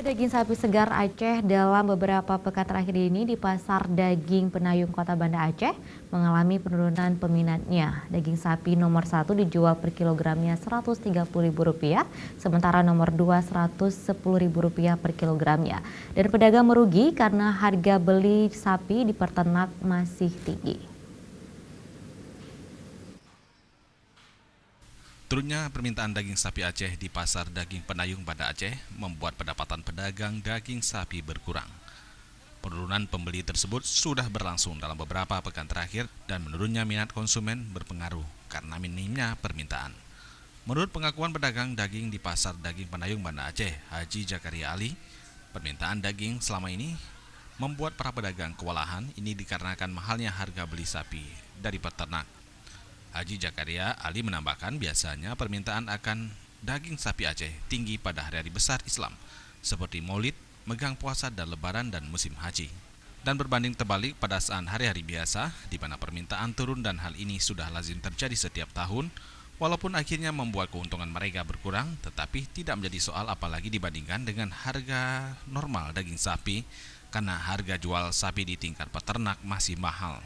Daging sapi segar Aceh dalam beberapa pekan terakhir ini di Pasar Daging Penayung Kota Banda Aceh mengalami penurunan peminatnya. Daging sapi nomor 1 dijual per kilogramnya Rp130.000, sementara nomor 2 Rp110.000 per kilogramnya. Dan pedagang merugi karena harga beli sapi di peternak masih tinggi. Turunnya permintaan daging sapi Aceh di Pasar Daging Penayung Banda Aceh membuat pendapatan pedagang daging sapi berkurang. Penurunan pembeli tersebut sudah berlangsung dalam beberapa pekan terakhir dan menurunnya minat konsumen berpengaruh karena minimnya permintaan. Menurut pengakuan pedagang daging di Pasar Daging Penayung Banda Aceh, Haji Zakaria Ali, permintaan daging selama ini membuat para pedagang kewalahan. Ini dikarenakan mahalnya harga beli sapi dari peternak. Haji Zakaria Ali menambahkan biasanya permintaan akan daging sapi Aceh tinggi pada hari-hari besar Islam seperti Maulid, megang puasa dan Lebaran dan musim haji. Dan berbanding terbalik pada saat hari-hari biasa di mana permintaan turun dan hal ini sudah lazim terjadi setiap tahun, walaupun akhirnya membuat keuntungan mereka berkurang, tetapi tidak menjadi soal apalagi dibandingkan dengan harga normal daging sapi karena harga jual sapi di tingkat peternak masih mahal.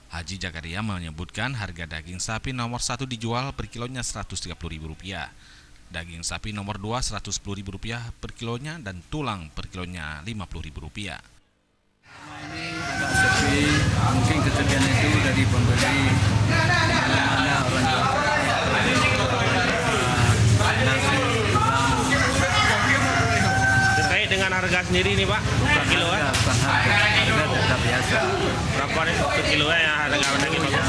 Haji Zakaria menyebutkan harga daging sapi nomor 1 dijual per kilonya Rp130.000, daging sapi nomor 2 Rp110.000 per kilonya dan tulang per kilonya Rp50.000. Ini agak sepi, mungkin ketersediaan itu dari pembeli, mana orang terkait dengan harga sendiri nih Pak, per kilo kan? harga tetap biasa. Berapa nih per kilo ya harga daging Pak?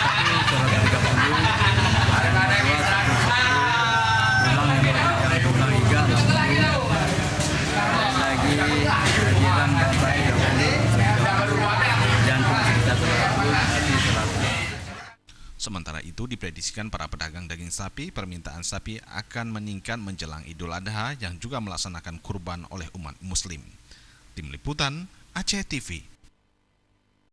Tapi 130, ada nomor 2 110, tulang iga 80, lagi hadiran gambar 30, jantung sekitar 100, hati 100. Sementara itu diprediksikan para pedagang daging sapi, permintaan sapi akan meningkat menjelang Idul Adha yang juga melaksanakan kurban oleh umat muslim. Tim Liputan Aceh TV.